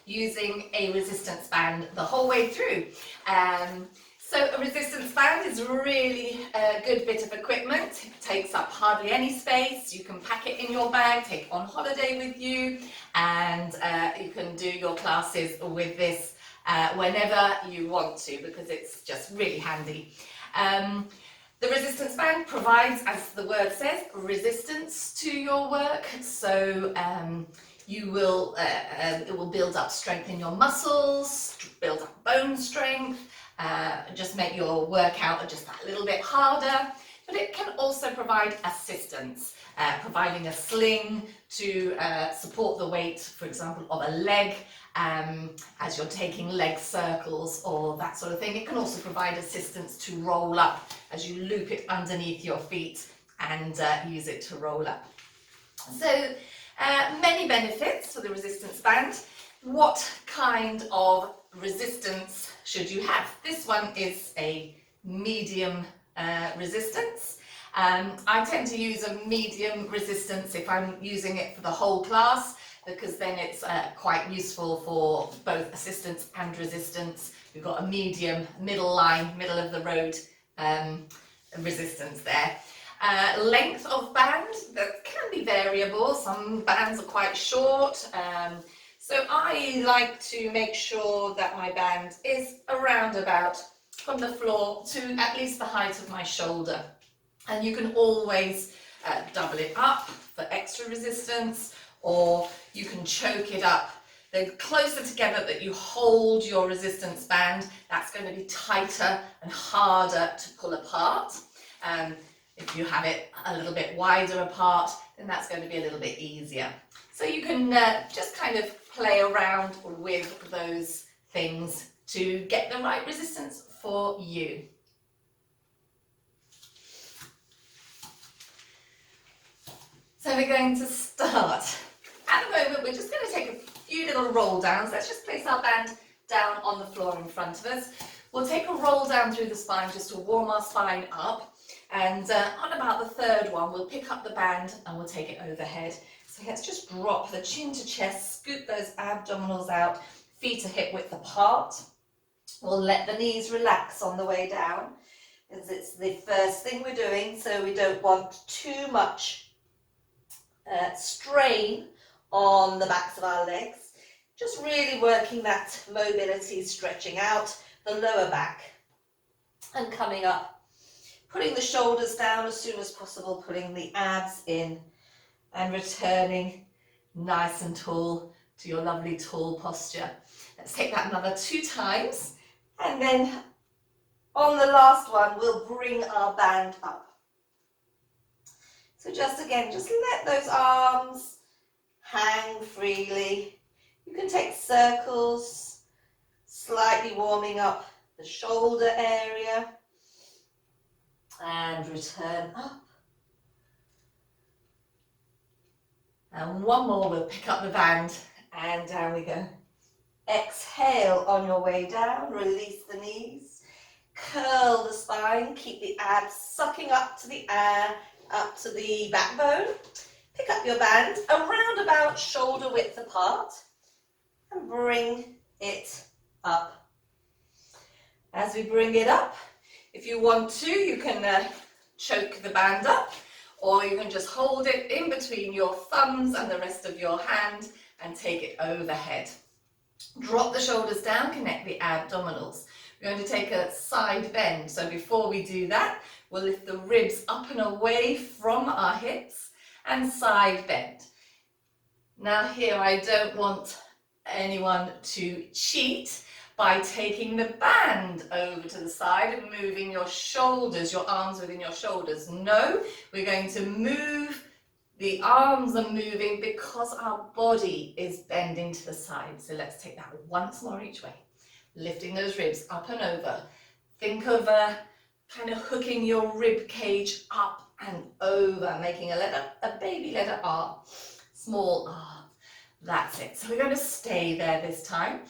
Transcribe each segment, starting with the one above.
using a resistance band the whole way through. So a resistance band is really a good bit of equipment. It takes up hardly any space. You can pack it in your bag, take it on holiday with you, and you can do your classes with this whenever you want to, because it's just really handy. The resistance band provides, as the word says, resistance to your work. So it will build up strength in your muscles, build up bone strength, just make your workout just that little bit harder. But it can also provide assistance, providing a sling to support the weight, for example, of a leg, as you're taking leg circles or that sort of thing. It can also provide assistance to roll up as you loop it underneath your feet and use it to roll up. So many benefits for the resistance band. What kind of resistance should you have? This one is a medium resistance. I tend to use a medium resistance if I'm using it for the whole class, because then it's quite useful for both assistance and resistance. We've got a medium, middle line, middle of the road resistance there. Length of band, that can be variable. Some bands are quite short. So I like to make sure that my band is around about from the floor to at least the height of my shoulder. And you can always double it up for extra resistance, or you can choke it up. The closer together that you hold your resistance band, that's going to be tighter and harder to pull apart. If you have it a little bit wider apart, then that's going to be a little bit easier. So you can just kind of play around with those things to get the right resistance for you. So we're going to start. At the moment, we're just going to take a few little roll downs. Let's just place our band down on the floor in front of us. We'll take a roll down through the spine just to warm our spine up. And on about the third one, we'll pick up the band and we'll take it overhead. So let's just drop the chin to chest, scoop those abdominals out, feet are hip width apart. We'll let the knees relax on the way down, as it's the first thing we're doing, so we don't want too much strain on the backs of our legs. Just really working that mobility, stretching out the lower back and coming up, putting the shoulders down as soon as possible, putting the abs in and returning nice and tall to your lovely tall posture. Let's take that another 2 times, and then on the last one we'll bring our band up. So just again, just let those arms hang freely. You can take circles, slightly warming up the shoulder area, and return up. And one more, we'll pick up the band and down we go. Exhale on your way down, release the knees, curl the spine, keep the abs sucking up to the air, up to the backbone. Pick up your band around about shoulder width apart and bring it up. As we bring it up, if you want to, you can choke the band up, or you can just hold it in between your thumbs and the rest of your hand and take it overhead. Drop the shoulders down, connect the abdominals. We're going to take a side bend. So before we do that, we'll lift the ribs up and away from our hips and side bend. Now here, I don't want anyone to cheat by taking the band over to the side and moving your shoulders, your arms within your shoulders. No, we're going to move, the arms are moving because our body is bending to the side. So let's take that once more each way. Lifting those ribs up and over. Think of kind of hooking your rib cage up and over, making a baby letter R, small R. That's it. So we're going to stay there this time.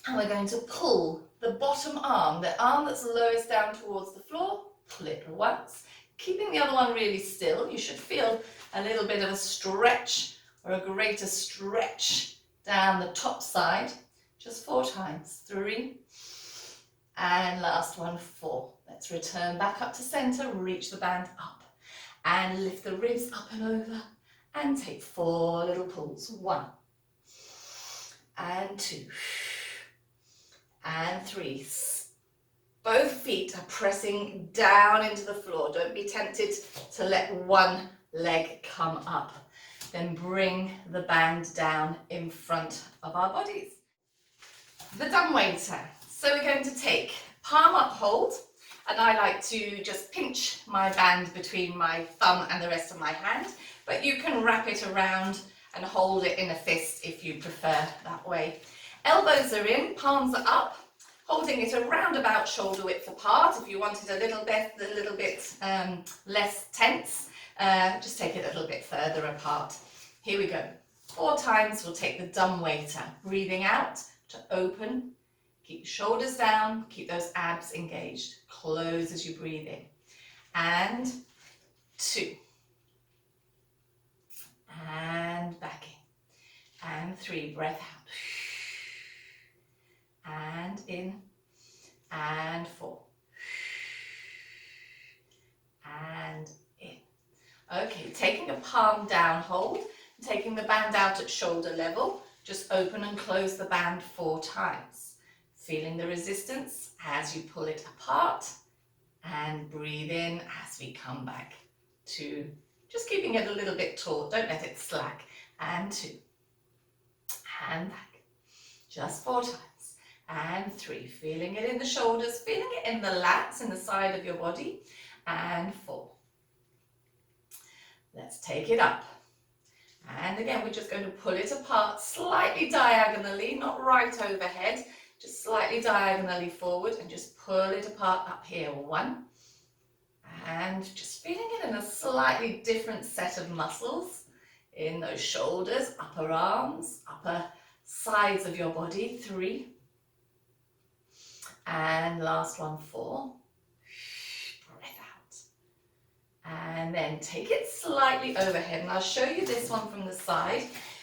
And we're going to pull the bottom arm, the arm that's lowest down towards the floor, pull it once, keeping the other one really still. You should feel a little bit of a stretch or a greater stretch down the top side, just 4 times. 3, and last one, 4. Let's return back up to center, reach the band up, and lift the ribs up and over, and take 4 little pulls. 1, and 2, and 3. Both feet are pressing down into the floor. Don't be tempted to let one leg come up. Then bring the band down in front of our bodies. The dumbwaiter. So we're going to take palm up hold, and I like to just pinch my band between my thumb and the rest of my hand, but you can wrap it around and hold it in a fist if you prefer that way. Elbows are in, palms are up, holding it around about shoulder width apart. If you want it a little bit less tense, just take it a little bit further apart. Here we go. 4 times we'll take the dumbwaiter. Breathing out to open. Keep your shoulders down, keep those abs engaged. Close as you breathe in. And 2. And back in. And 3, breath out. And in. And 4. And in. Okay, taking a palm down hold, taking the band out at shoulder level, just open and close the band 4 times. Feeling the resistance as you pull it apart, and breathe in as we come back to just keeping it a little bit taut, don't let it slack. And 2, and back, just 4 times. And 3, feeling it in the shoulders, feeling it in the lats, in the side of your body. And 4. Let's take it up. And again, we're just going to pull it apart slightly diagonally, not right overhead, just slightly diagonally forward, and just pull it apart up here. 1. And just feeling it in a slightly different set of muscles in those shoulders, upper arms, upper sides of your body. 3. And last one, 4. Breath out. And then take it slightly overhead. And I'll show you this one from the side.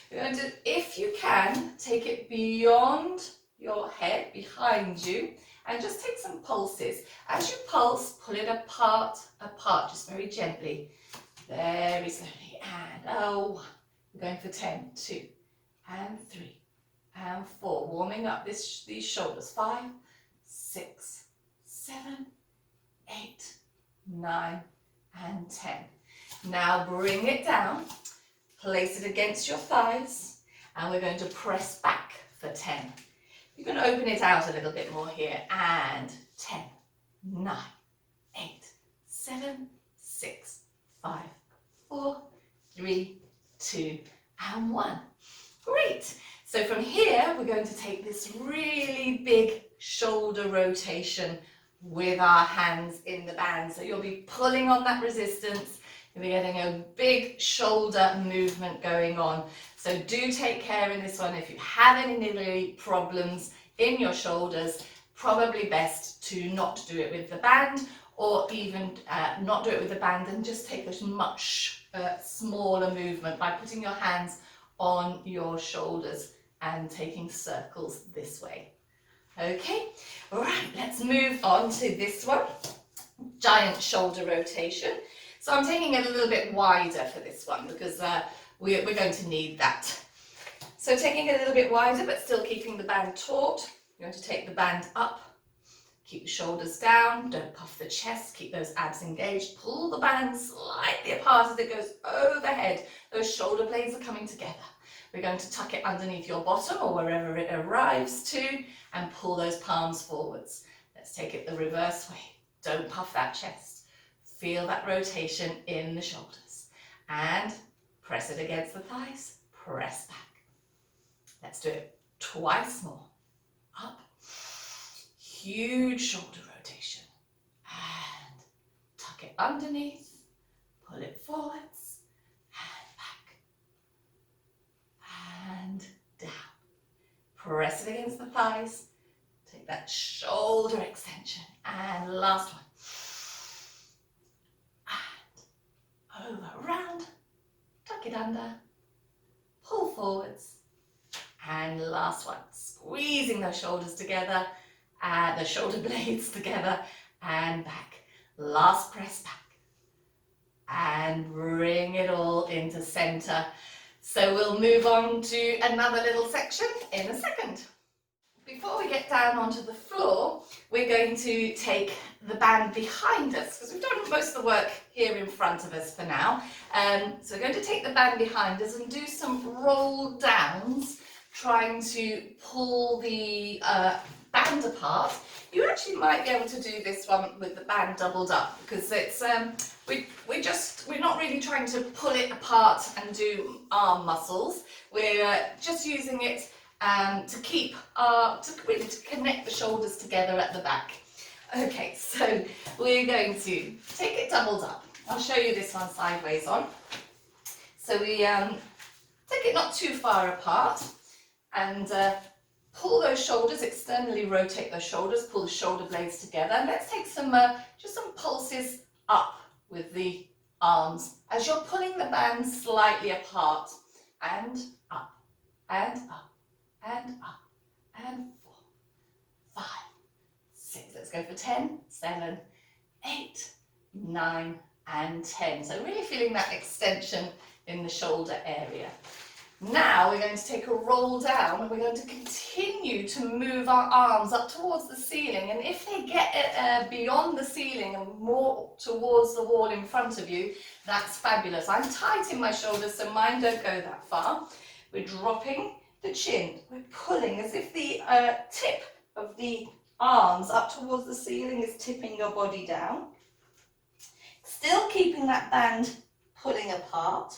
You're going to, if you can, take it beyond your head, behind you, and just take some pulses. As you pulse, pull it apart, just very gently, very slowly. And 1. We're going for 10, 2, and 3, and 4. Warming up these shoulders. 5, 6, 7, 8, 9, and 10. Now bring it down, place it against your thighs, and we're going to press back for 10. You can open it out a little bit more here. And 10, 9, 8, 7, 6, 5, 4, 3, 2, and 1. Great. So from here, we're going to take this really big shoulder rotation with our hands in the band. So you'll be pulling on that resistance. You'll be getting a big shoulder movement going on. So do take care in this one. If you have any problems in your shoulders, probably best to not do it with the band, or even not do it with the band and just take a much smaller movement by putting your hands on your shoulders and taking circles this way. Okay, all right, let's move on to this one. Giant shoulder rotation. So I'm taking it a little bit wider for this one because we're going to need that. So taking it a little bit wider but still keeping the band taut. You're going to take the band up, keep the shoulders down, don't puff the chest, keep those abs engaged, pull the band slightly apart as it goes overhead. Those shoulder blades are coming together. We're going to tuck it underneath your bottom or wherever it arrives to and pull those palms forwards. Let's take it the reverse way. Don't puff that chest. Feel that rotation in the shoulders and press it against the thighs, press back. Let's do it twice more. Up, huge shoulder rotation, and tuck it underneath, pull it forwards, and back, and down. Press it against the thighs, take that shoulder extension, and last one. And over, round, tuck it under, pull forwards, And last one, squeezing those shoulders together, the shoulder blades together, and back. Last press back. And bring it all into center. So we'll move on to another little section in a second. Before we get down onto the floor, we're going to take the band behind us, because we've done most of the work here in front of us for now. So we're going to take the band behind us and do some roll downs, trying to pull the band apart. You actually might be able to do this one with the band doubled up, because it's we're not really trying to pull it apart and do arm muscles. We're just using it to keep to connect the shoulders together at the back. Okay, so we're going to take it doubled up. I'll show you this one sideways on. So we take it not too far apart and pull those shoulders, externally rotate those shoulders, pull the shoulder blades together. And let's take some just some pulses up with the arms as you're pulling the band slightly apart, and up, and up, and up, and 4, 5, 6. Let's go for 10, 7, 8, 9, and 10. So really feeling that extension in the shoulder area. Now we're going to take a roll down and we're going to continue to move our arms up towards the ceiling, and if they get beyond the ceiling and more towards the wall in front of you, that's fabulous. I'm tight in my shoulders so mine don't go that far. We're dropping the chin, we're pulling as if the tip of the arms up towards the ceiling is tipping your body down. Still keeping that band pulling apart.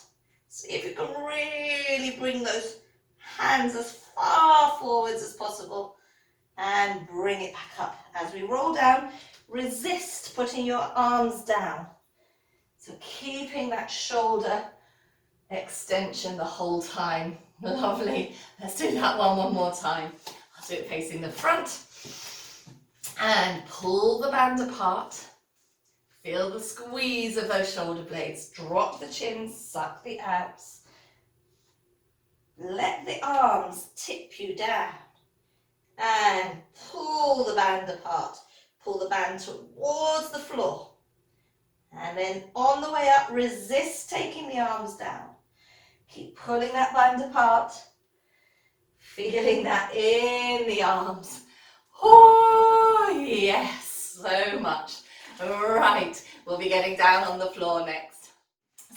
See if you can really bring those hands as far forwards as possible and bring it back up. As we roll down, resist putting your arms down. So keeping that shoulder extension the whole time. Lovely. Let's do that one more time. I'll do it facing the front. And pull the band apart. Feel the squeeze of those shoulder blades. Drop the chin, suck the abs. Let the arms tip you down. And pull the band apart. Pull the band towards the floor. And then on the way up, resist taking the arms down. Keep pulling that band apart. Feeling that in the arms. Oh, yes, so much. Right, we'll be getting down on the floor next.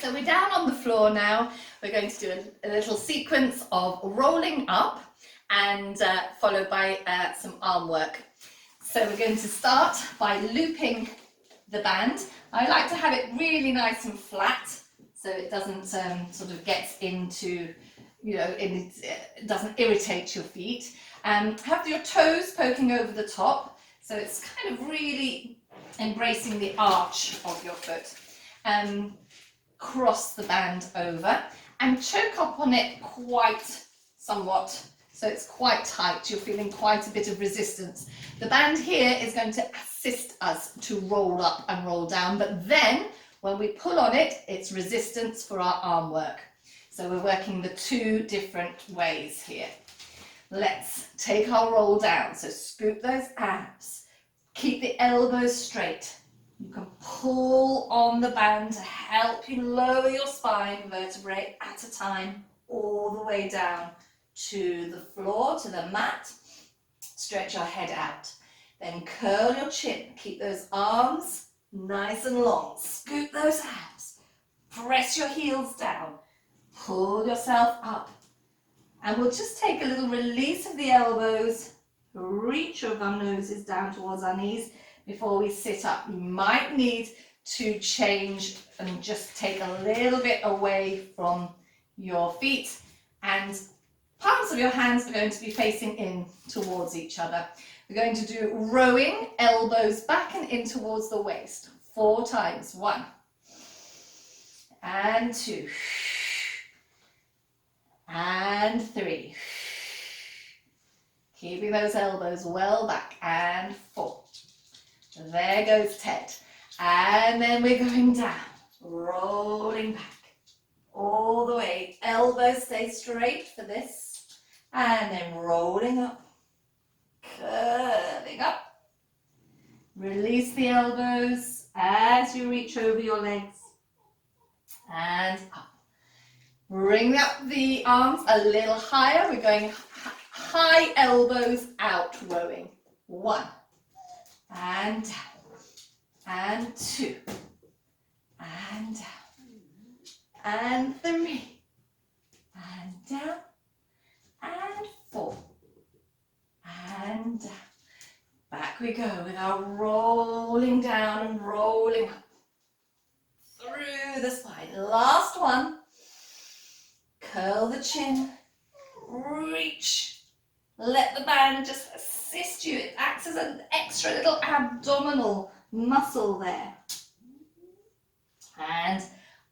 So we're down on the floor now. We're going to do a little sequence of rolling up and followed by some arm work. So we're going to start by looping the band. I like to have it really nice and flat so it doesn't sort of get into, it doesn't irritate your feet. Have your toes poking over the top, so it's kind of really embracing the arch of your foot. Cross the band over and choke up on it quite somewhat, so it's quite tight. You're feeling quite a bit of resistance. The band here is going to assist us to roll up and roll down, but then when we pull on it, it's resistance for our arm work. So we're working the two different ways here. Let's take our roll down. So scoop those abs. Keep the elbows straight. You can pull on the band to help you lower your spine, vertebrae at a time, all the way down to the floor, to the mat. Stretch your head out. Then curl your chin. Keep those arms nice and long. Scoop those abs. Press your heels down. Pull yourself up. And we'll just take a little release of the elbows. Reach of our noses down towards our knees before we sit up. You might need to change and just take a little bit away from your feet, and palms of your hands are going to be facing in towards each other. We're going to do rowing, elbows back and in towards the waist. 4 times. 1 and 2 and 3. Keeping those elbows well back, and 4. There goes Ted. And then we're going down, rolling back, all the way. Elbows stay straight for this. and then rolling up, curling up. Release the elbows as you reach over your legs and up. Bring up the arms a little higher. We're going high elbows out, rowing. 1 and down, and 2 and down, and 3 and down, and 4 and down. Back we go with our rolling down and rolling up through the spine. Last one. Curl the chin, reach. Let the band just assist you. It acts as an extra little abdominal muscle there. And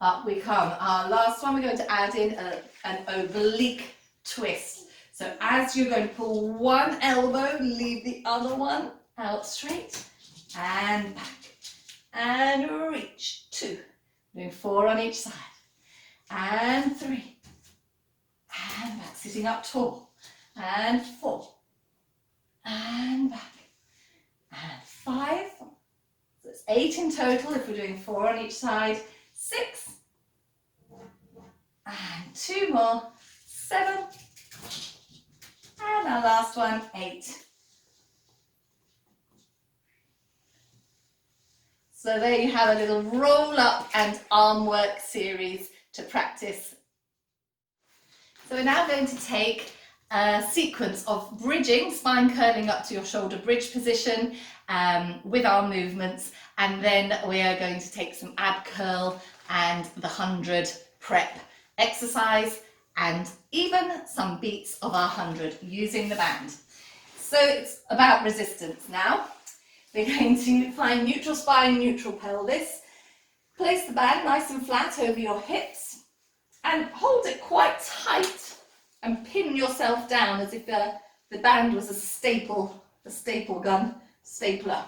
up we come. Our last one, we're going to add in an oblique twist. So as you're going to pull one elbow, leave the other one out straight and back and reach. 2, doing 4 on each side and 3 and back, sitting up tall and 4 and back and 5. So it's 8 in total if we're doing 4 on each side. 6 and 2 more. 7. And our last one, 8. So there you have a little roll up and arm work series to practice. So we're now going to take a sequence of bridging, spine curling up to your shoulder bridge position with arm movements, and then we are going to take some ab curl and the 100 prep exercise, and even some beats of our 100 using the band. So it's about resistance now. We're going to find neutral spine, neutral pelvis. Place the band nice and flat over your hips and hold it quite tight and pin yourself down as if the band was a staple gun, stapler.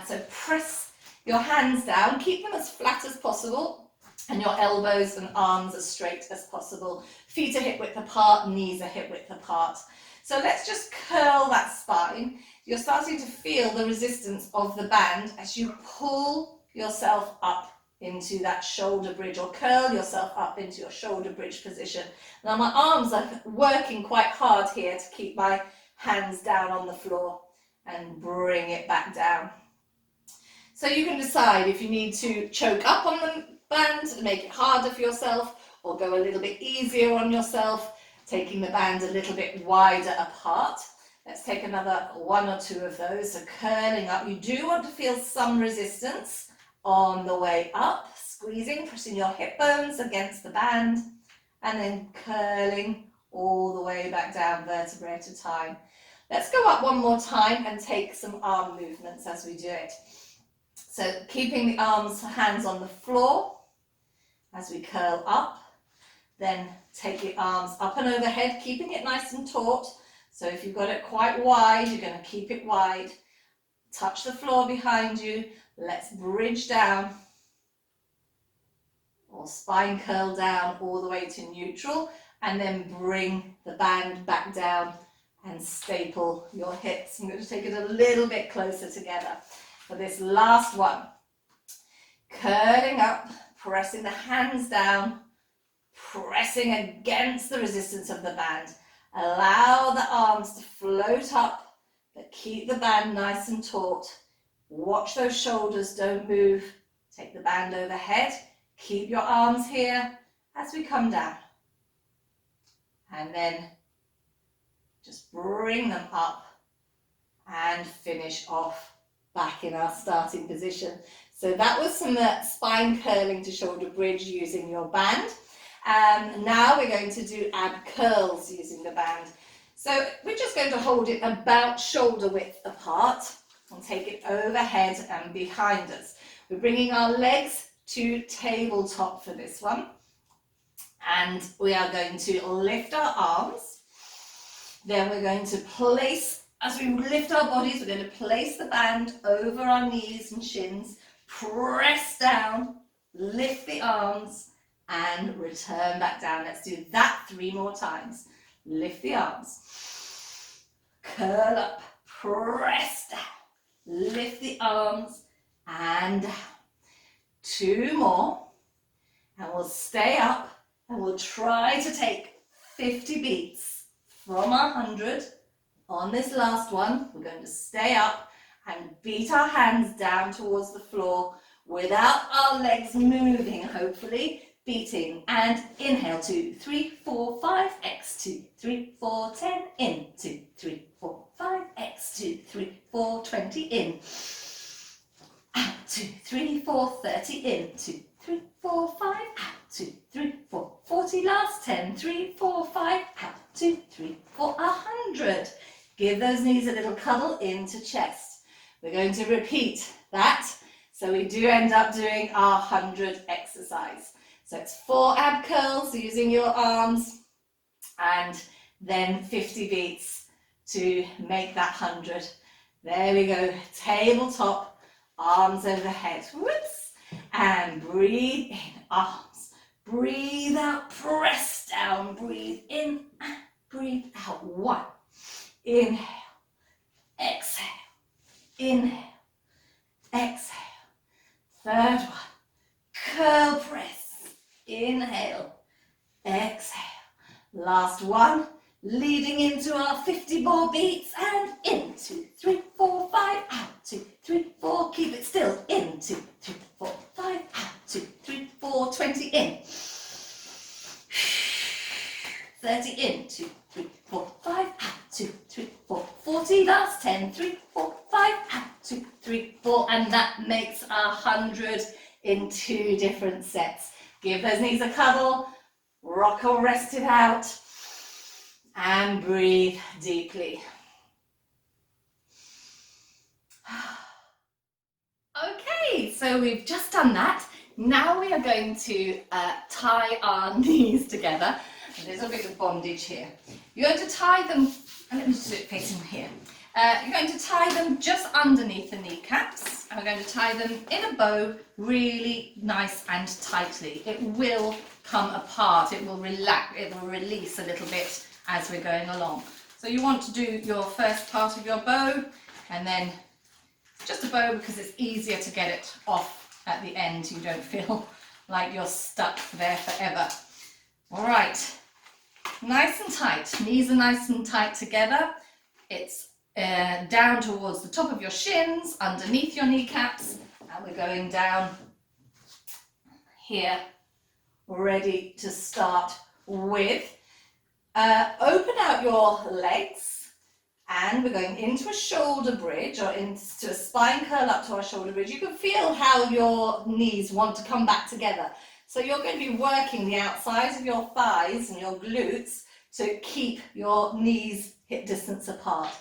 So press your hands down, keep them as flat as possible, and your elbows and arms as straight as possible. Feet are hip width apart, knees are hip width apart. So let's just curl that spine. You're starting to feel the resistance of the band as you pull yourself up into that shoulder bridge, or curl yourself up into your shoulder bridge position. Now my arms are working quite hard here to keep my hands down on the floor and bring it back down. So you can decide if you need to choke up on the band and make it harder for yourself, or go a little bit easier on yourself, taking the band a little bit wider apart. Let's take another 1 or 2 of those. So curling up, you do want to feel some resistance on the way up, squeezing, pressing your hip bones against the band, and then curling all the way back down, vertebrae at a time. Let's go up one more time and take some arm movements as we do it. So keeping the arms, hands on the floor as we curl up, then take the arms up and overhead, keeping it nice and taut. So if you've got it quite wide, you're going to keep it wide. Touch the floor behind you. Let's bridge down, or spine curl down all the way to neutral, and then bring the band back down and staple your hips. I'm going to take it a little bit closer together for this last one. Curling up, pressing the hands down, pressing against the resistance of the band. Allow the arms to float up, but keep the band nice and taut. Watch those shoulders, don't move. Take the band overhead. Keep your arms here as we come down. And then just bring them up and finish off back in our starting position. So that was some spine curling to shoulder bridge using your band. Now we're going to do ab curls using the band. So we're just going to hold it about shoulder width apart and take it overhead and behind us. We're bringing our legs to tabletop for this one. And we are going to lift our arms. Then we're going to place, as we lift our bodies, we're going to place the band over our knees and shins, press down, lift the arms, and return back down. Let's do that 3 more times. lift the arms, curl up, press down, lift the arms and down. 2 more, and we'll stay up, and we'll try to take 50 beats from 100 on this last one. We're going to stay up and beat our hands down towards the floor without our legs moving, hopefully. Beating and inhale, 2, 3, 4, 5, X, 2, 3, 4, 10, in, 2, 3, 4, 5, X, 2, 3, 4, 20, in, out, 2, 3, 4, 30, in, 2, 3, 4, 5, out, 2, 3, 4, 40, last 10, 3, 4, 5, out, 2, 3, 4, 100. Give those knees a little cuddle into chest. We're going to repeat that, so we do end up doing our 100 exercise. So it's 4 ab curls using your arms, and then 50 beats to make that 100. There we go, tabletop, arms overhead, whoops, and breathe in, arms, breathe out, press down, breathe in, breathe out, 1, inhale, exhale, inhale, exhale, 3rd one, curl press, inhale, exhale, last one, leading into our 50 more beats, and in, 2, 3, 4, 5, out, 2, 3, 4, keep it still, in, 2, 3, 4, 5, out, 2, 3, 4, 20, in, 30, in, 2, 3, 4, 5, out, 2, 3, 4, 40, last 10, 3, 4, 5, out, 2, 3, 4, and that makes 100 in 2 different sets. Give those knees a cuddle, rock or rest it out, and breathe deeply. Okay, so we've just done that. Now we are going to tie our knees together. A little bit of bondage here. You're going to tie them, and let me just do it facing here. You're going to tie them just underneath the kneecaps, and we're going to tie them in a bow really nice and tightly. It will come apart, it will relax, it will release a little bit as we're going along. So you want to do your first part of your bow, and then just a bow because it's easier to get it off at the end. You don't feel like you're stuck there forever. All right, nice and tight, knees are nice and tight together. It's down towards the top of your shins, underneath your kneecaps, and we're going down here, ready to start with. Open out your legs, and we're going into a shoulder bridge, or into a spine curl up to our shoulder bridge. You can feel how your knees want to come back together. So you're going to be working the outsides of your thighs and your glutes to keep your knees hip distance apart.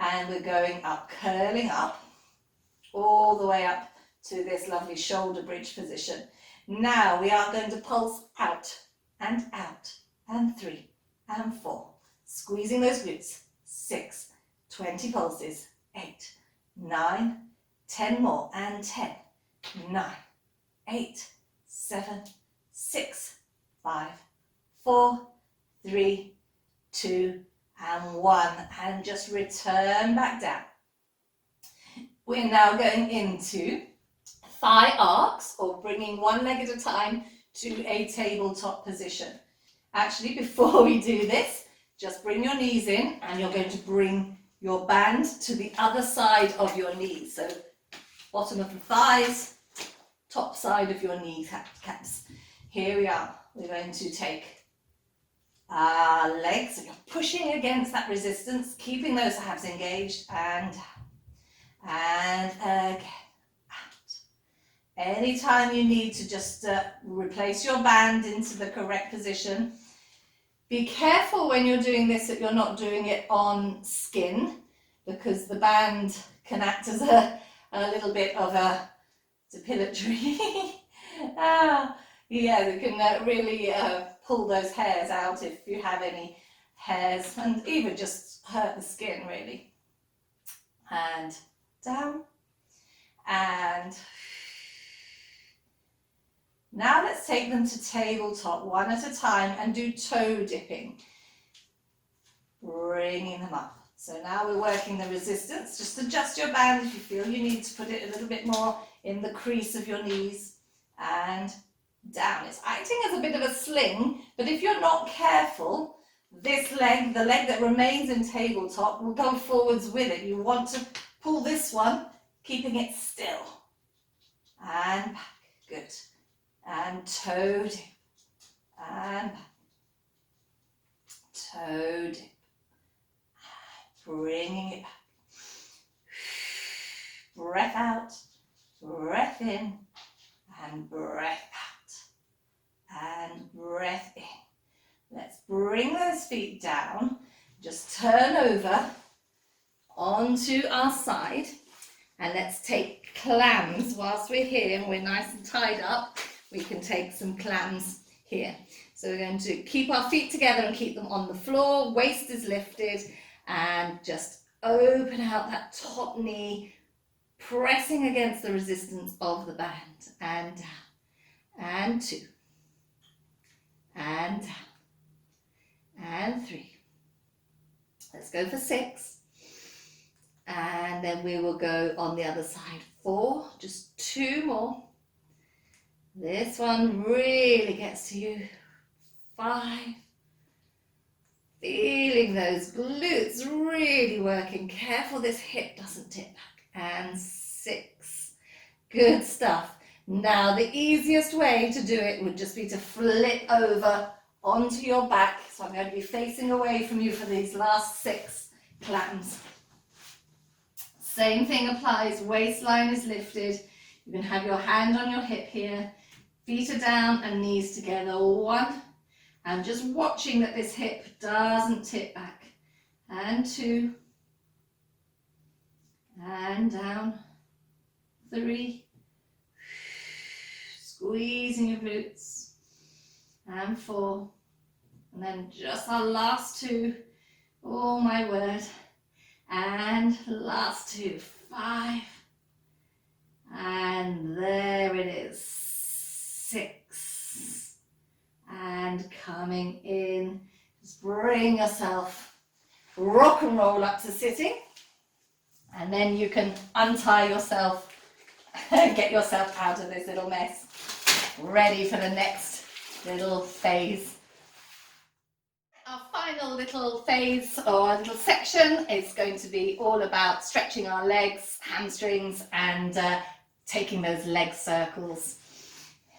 And we're going up, curling up, all the way up to this lovely shoulder bridge position. Now we are going to pulse out, and 3, and 4. Squeezing those glutes, 6, 20 pulses, 8, 9, 10 more, and 10, 9, 8, 7, 6, 5, 4, 3, 2, and 1, and just return back down. We're now going into thigh arcs, or bringing one leg at a time to a tabletop position. Actually, before we do this, just bring your knees in, and you're going to bring your band to the other side of your knees. So bottom of the thighs, top side of your kneecaps. Here we are. We're going to take legs, and you're pushing against that resistance, keeping those abs engaged, and again, out. Anytime you need to just replace your band into the correct position. Be careful when you're doing this that you're not doing it on skin, because the band can act as a little bit of a depilatory. Yeah, they can really pull those hairs out if you have any hairs, and even just hurt the skin really. And down, and now let's take them to tabletop one at a time and do toe dipping. bringing them up. So now we're working the resistance. Just adjust your band if you feel you need to put it a little bit more in the crease of your knees, and down. It's acting as a bit of a sling, but if you're not careful, this leg, the leg that remains in tabletop, will go forwards with it. You want to pull this one, keeping it still. And back, good. And toe dip, and back. Toe dip, bringing it back. Breath out, breath in, and breath out, and breath in. Let's bring those feet down, just turn over onto our side, and let's take clams. Whilst we're here and we're nice and tied up, we can take some clams here. So we're going to keep our feet together and keep them on the floor, waist is lifted, and just open out that top knee, pressing against the resistance of the band, and down, and 2, and down, and 3. Let's go for 6, and then we will go on the other side. 4, just 2 more. This one really gets to you. 5, feeling those glutes really working. Careful this hip doesn't tip back. And 6, good stuff. Now the easiest way to do it would just be to flip over onto your back. So I'm going to be facing away from you for these last 6 clams. Same thing applies, waistline is lifted. You can have your hand on your hip here. Feet are down and knees together. 1, and just watching that this hip doesn't tip back. And 2, and down. 3, squeezing your glutes. And 4, and then just our last 2. Oh my word. And last 2, 5, and there it is, 6, and coming in, just bring yourself, rock and roll up to sitting, and then you can untie yourself and get yourself out of this little mess, ready for the next little phase. Our final little phase or little section is going to be all about stretching our legs, hamstrings, and taking those leg circles.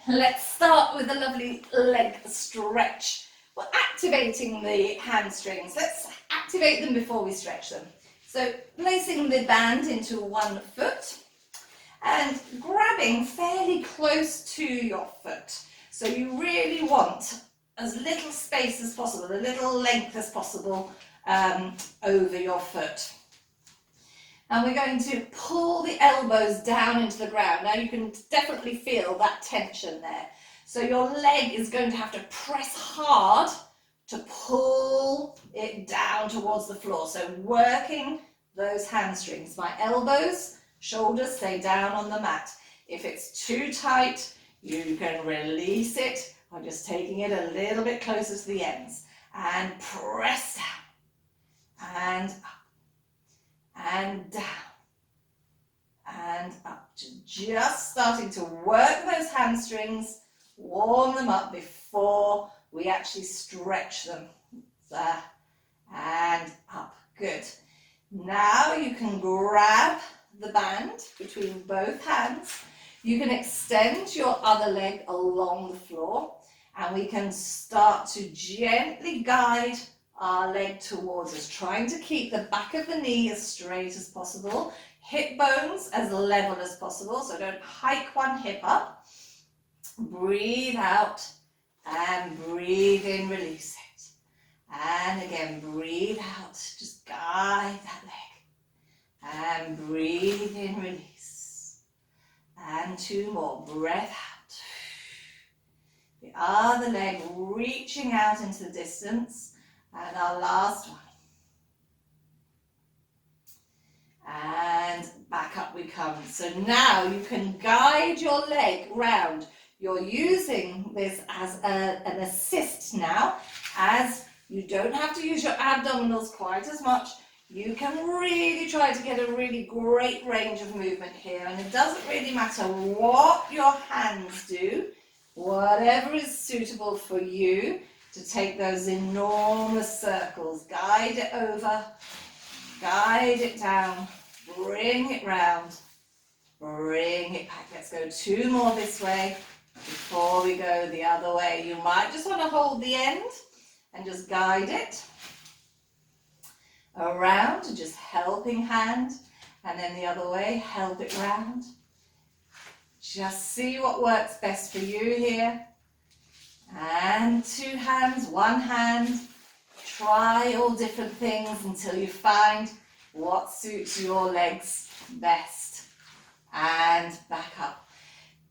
Let's start with a lovely leg stretch. We're activating the hamstrings. Let's activate them before we stretch them. So placing the band into one foot and grabbing fairly close to your foot. So you really want as little space as possible, a little length as possible over your foot. And we're going to pull the elbows down into the ground. Now you can definitely feel that tension there. So your leg is going to have to press hard to pull it down towards the floor. So working those hamstrings. My elbows, shoulders stay down on the mat. If it's too tight, you can release it. I'm just taking it a little bit closer to the ends and press down and up and down and up. Just starting to work those hamstrings, warm them up before we actually stretch them. There and up. Good. Now you can grab the band between both hands. You can extend your other leg along the floor, and we can start to gently guide our leg towards us, trying to keep the back of the knee as straight as possible, hip bones as level as possible, so don't hike one hip up. Breathe out and breathe in, release it. And again, breathe out, just guide that leg. And breathe in, release. And 2 more, breath out. The other leg reaching out into the distance. And our last one. And back up we come. So now you can guide your leg round. You're using this as an assist now as You don't have to use your abdominals quite as much. You can really try to get a really great range of movement here, and it doesn't really matter what your hands do, whatever is suitable for you to take those enormous circles. Guide it over, guide it down, bring it round, bring it back. Let's go 2 more this way before we go the other way. You might just want to hold the end and just guide it around, just helping hand, and then the other way, help it round. Just see what works best for you here. And 2 hands, 1 hand. Try all different things until you find what suits your legs best. And back up.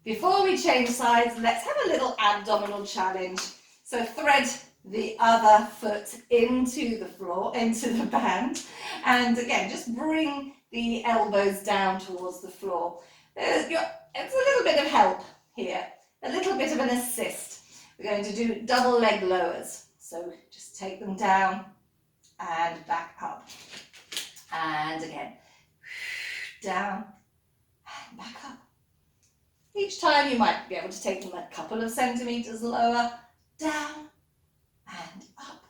Before we change sides, let's have a little abdominal challenge. So thread the other foot into the floor, into the band. And again, just bring the elbows down towards the floor. It's a little bit of help here, a little bit of an assist. We're going to do double leg lowers. So just take them down and back up. And again, down and back up. Each time you might be able to take them a couple of centimeters lower, down and up.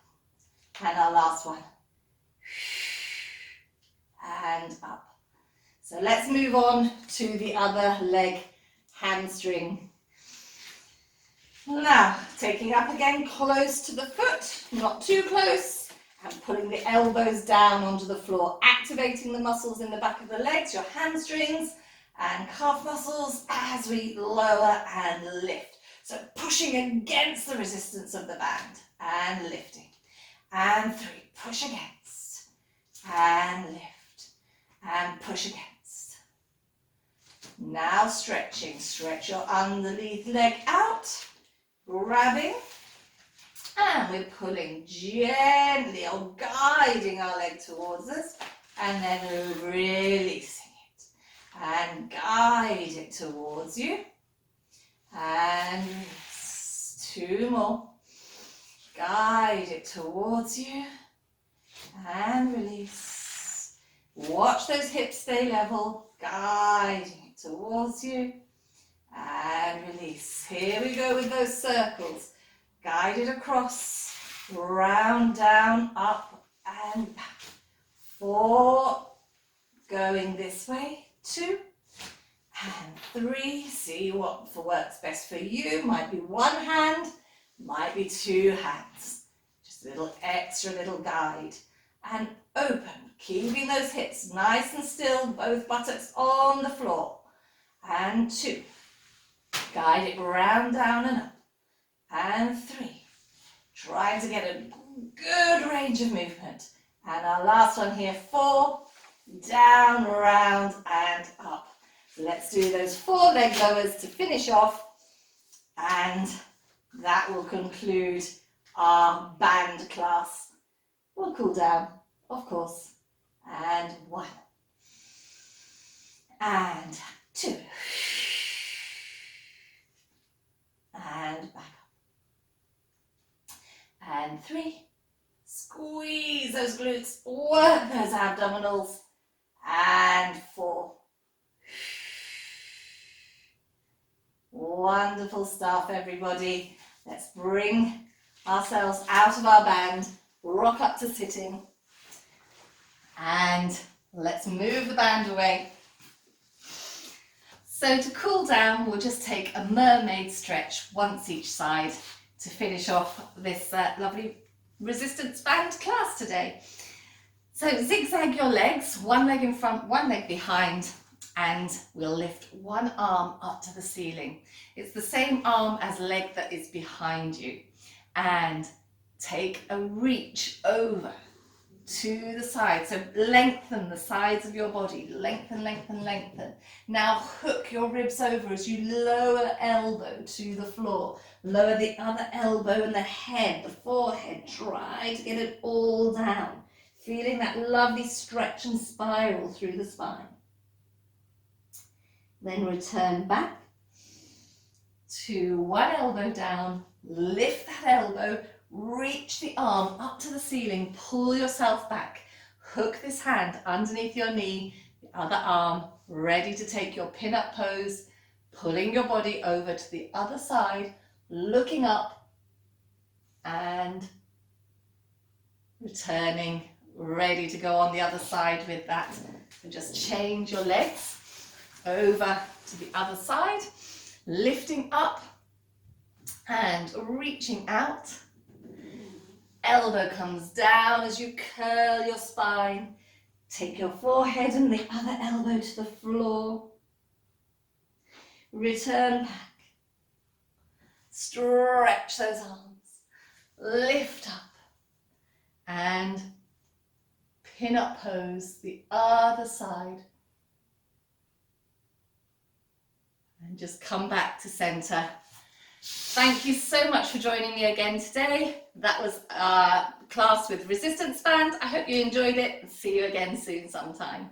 And our last one. And up. So let's move on to the other leg, hamstring. Now, taking up again close to the foot, not too close, and pulling the elbows down onto the floor, activating the muscles in the back of the legs, your hamstrings and calf muscles as we lower and lift. So pushing against the resistance of the band and lifting. And 3, push against and lift and push against. Now stretching, stretch your underneath leg out, grabbing, and we're pulling gently or guiding our leg towards us, and then releasing it and guide it towards you. And 2 more. Guide it towards you and release. Watch those hips stay level, guiding it towards you and release. Here we go with those circles. Guide it across, round, down, up and back. 4, going this way, 2 and 3. See what works best for you. Might be 1 hand, might be 2 hands. Just a little extra little guide. And open, keeping those hips nice and still, both buttocks on the floor. And 2. Guide it round, down and up. And 3. Trying to get a good range of movement. And our last one here, 4. Down, round and up. Let's do those 4 leg lowers to finish off. And that will conclude our band class. We'll cool down, of course. And 1. And 2. And back up. And 3. Squeeze those glutes, work those abdominals. And 4. Wonderful stuff, everybody. Let's bring ourselves out of our band, rock up to sitting, and let's move the band away. So to cool down, we'll just take a mermaid stretch once each side to finish off this lovely resistance band class today. So zigzag your legs, 1 leg in front, 1 leg behind, and we'll lift 1 arm up to the ceiling. It's the same arm as leg that is behind you. And take a reach over to the side. So lengthen the sides of your body. Lengthen, lengthen, lengthen. Now hook your ribs over as you lower elbow to the floor. Lower the other elbow and the head, the forehead. Try to get it all down. Feeling that lovely stretch and spiral through the spine. Then return back to 1 elbow down. Lift that elbow, Reach the arm up to the ceiling, pull yourself back. Hook this hand underneath your knee, the other arm ready to take your pin-up pose, pulling your body over to the other side, looking up and returning, ready to go on the other side with that. So just change your legs over to the other side, lifting up and reaching out. Elbow comes down as you curl your spine. Take your forehead and the other elbow to the floor. Return back. Stretch those arms. Lift up. And pin up pose the other side. And just come back to center. Thank you so much for joining me again today. That was our class with resistance band. I hope you enjoyed it. See you again soon sometime.